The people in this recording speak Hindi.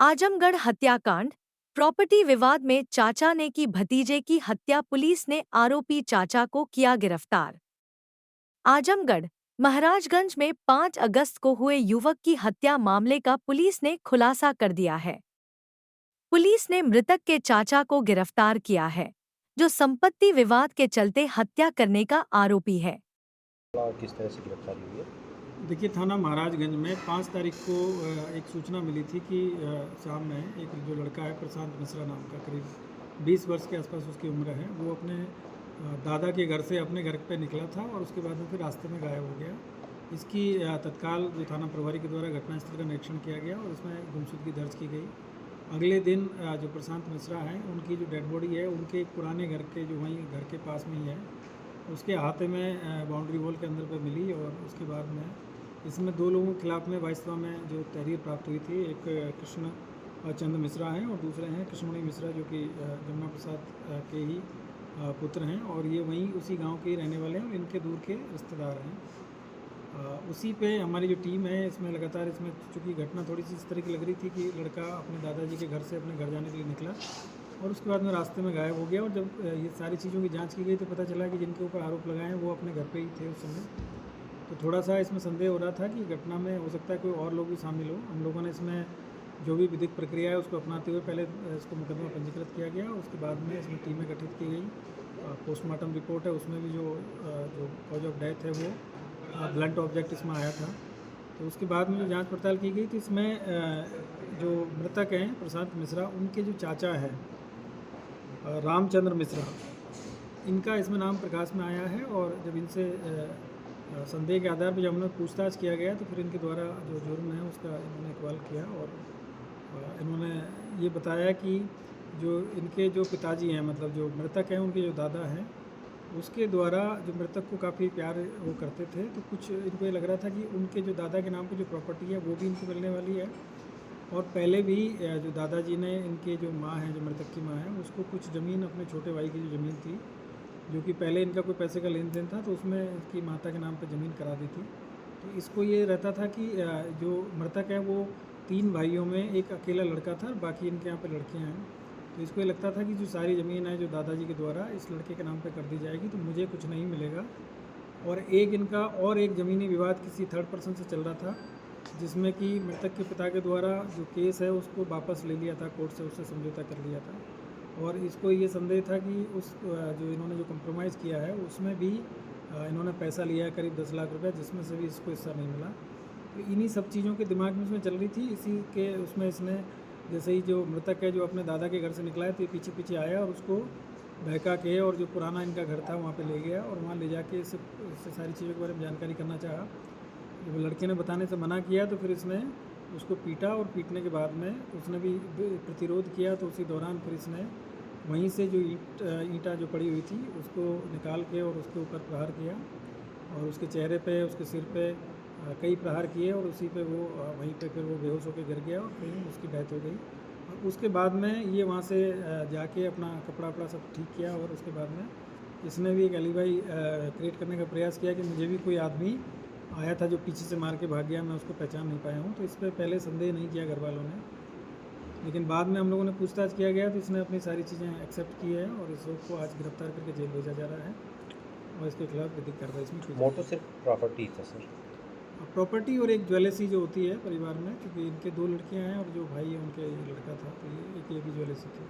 आजमगढ़ हत्याकांड। प्रॉपर्टी विवाद में चाचा ने की भतीजे की हत्या, पुलिस ने आरोपी चाचा को किया गिरफ्तार। आजमगढ़ महाराजगंज में 5 अगस्त को हुए युवक की हत्या मामले का पुलिस ने खुलासा कर दिया है। पुलिस ने मृतक के चाचा को गिरफ्तार किया है, जो संपत्ति विवाद के चलते हत्या करने का आरोपी है। किस तरह से गिरफ्तारी हुई है? देखिए, थाना महाराजगंज में 5 तारीख को एक सूचना मिली थी कि शाम में एक जो लड़का है प्रशांत मिश्रा नाम का, करीब 20 वर्ष के आसपास उसकी उम्र है, वो अपने दादा के घर से अपने घर पे निकला था और उसके बाद में फिर रास्ते में गायब हो गया। इसकी तत्काल जो थाना प्रभारी के द्वारा घटनास्थल का निरीक्षण किया गया और इसमें गुमशुदगी दर्ज की गई। अगले दिन जो प्रशांत मिश्रा हैं, उनकी जो डेड बॉडी है उनके एक पुराने घर के जो वहीं घर के पास में ही है, उसके हाथे में बाउंड्री वॉल के अंदर पे मिली। और उसके बाद में इसमें 2 लोगों के खिलाफ में वाइसवा में जो तहरीर प्राप्त हुई थी, एक कृष्ण चंद्र मिश्रा हैं और दूसरे हैं कृष्णमणि मिश्रा, जो कि जमुना प्रसाद के ही पुत्र हैं और ये वहीं उसी गांव के ही रहने वाले हैं और इनके दूर के रिश्तेदार हैं। उसी पे हमारी जो टीम है इसमें लगातार, इसमें चूँकि घटना थोड़ी सी इस तरह की लग रही थी कि लड़का अपने दादाजी के घर से अपने घर जाने के लिए निकला और उसके बाद में रास्ते में गायब हो गया। और जब ये सारी चीज़ों की जांच की गई तो पता चला कि जिनके ऊपर आरोप लगाए हैं वो अपने घर पे ही थे उस समय। तो थोड़ा सा इसमें संदेह हो रहा था कि घटना में हो सकता है कोई और लोग भी शामिल हो। हम लोगों ने इसमें जो भी विधिक प्रक्रिया है उसको अपनाते हुए पहले इसको मुकदमा पंजीकृत किया गया। उसके बाद में इसमें टीमें गठित की गई। पोस्टमार्टम रिपोर्ट है, उसमें भी जो कॉज ऑफ डेथ है वो ब्लंट ऑब्जेक्ट इसमें आया था। तो उसके बाद में जो जांच पड़ताल की गई तो इसमें जो मृतक हैं प्रशांत मिश्रा, उनके जो चाचा हैं रामचंद्र मिश्रा, इनका इसमें नाम प्रकाश में आया है। और जब इनसे संदेह के आधार पर जब हमने पूछताछ किया गया तो फिर इनके द्वारा जो जुर्म है उसका इन्होंने इकबाल किया और इन्होंने ये बताया कि जो इनके जो पिताजी हैं, मतलब जो मृतक हैं उनके जो दादा हैं, उसके द्वारा जो मृतक को काफ़ी प्यार वो करते थे। तो कुछ इनको ये लग रहा था कि उनके जो दादा के नाम पर जो प्रॉपर्टी है वो भी इनको मिलने वाली है। और पहले भी जो दादाजी ने, इनके जो माँ हैं, जो मृतक की माँ है, उसको कुछ ज़मीन, अपने छोटे भाई की जो ज़मीन थी, जो कि पहले इनका कोई पैसे का लेन देन था, तो उसमें इसकी माता के नाम पे ज़मीन करा दी थी। तो इसको ये रहता था कि जो मृतक है वो 3 भाइयों में एक अकेला लड़का था, बाकी इनके यहाँ पे लड़कियाँ हैं। तो इसको ये लगता था कि जो सारी ज़मीन है जो दादाजी के द्वारा इस लड़के के नाम पे कर दी जाएगी तो मुझे कुछ नहीं मिलेगा। और एक इनका और एक ज़मीनी विवाद किसी थर्ड पर्सन से चल रहा था, जिसमें कि मृतक के पिता के द्वारा जो केस है उसको वापस ले लिया था कोर्ट से, उससे समझौता कर लिया था। और इसको ये संदेह था कि उस जो इन्होंने जो कम्प्रोमाइज़ किया है उसमें भी इन्होंने पैसा लिया है करीब 10 लाख रुपए, जिसमें से भी इसको हिस्सा नहीं मिला। तो इन्हीं सब चीज़ों के दिमाग में इसमें चल रही थी। इसी के उसमें इसने, जैसे ही जो मृतक है जो अपने दादा के घर से निकला है, तो ये पीछे पीछे आया और उसको बहका के और जो पुराना इनका घर था वहाँ पे ले गया और वहाँ ले जाके इससे सारी चीज़ों के बारे में जानकारी करना चाहा। जब लड़के ने बताने से मना किया तो फिर इसने उसको पीटा और पीटने के बाद में उसने भी प्रतिरोध किया। तो उसी दौरान फिर इसने वहीं से जो ईंटा जो पड़ी हुई थी उसको निकाल के और उसके ऊपर प्रहार किया और उसके चेहरे पे, उसके सिर पे कई प्रहार किए और उसी पे वो वहीं पे फिर वो बेहोश होकर गिर गया और फिर उसकी डेथ हो गई। और उसके बाद में ये वहाँ से जाके अपना कपड़ा वपड़ा सब ठीक किया और उसके बाद में इसने भी एक एलिबाई क्रिएट करने का प्रयास किया कि मुझे भी कोई आदमी आया था जो पीछे से मार के भाग गया, मैं उसको पहचान नहीं पाया हूँ। तो इस पर पहले संदेह नहीं किया घर वालों ने, लेकिन बाद में हम लोगों ने पूछताछ किया गया तो इसने अपनी सारी चीज़ें एक्सेप्ट की है और इस लोग को आज गिरफ्तार करके जेल भेजा जा रहा है और इसके खिलाफ विधिक कार्रवाई इसमें की। मोटो सिर्फ प्रॉपर्टी था सर? प्रॉपर्टी और एक ज्वेलर्सी जो होती है परिवार में, क्योंकि इनके 2 लड़कियां हैं और जो भाई है उनके लड़का था, तो ये एक भी ज्वेलर्सी थी।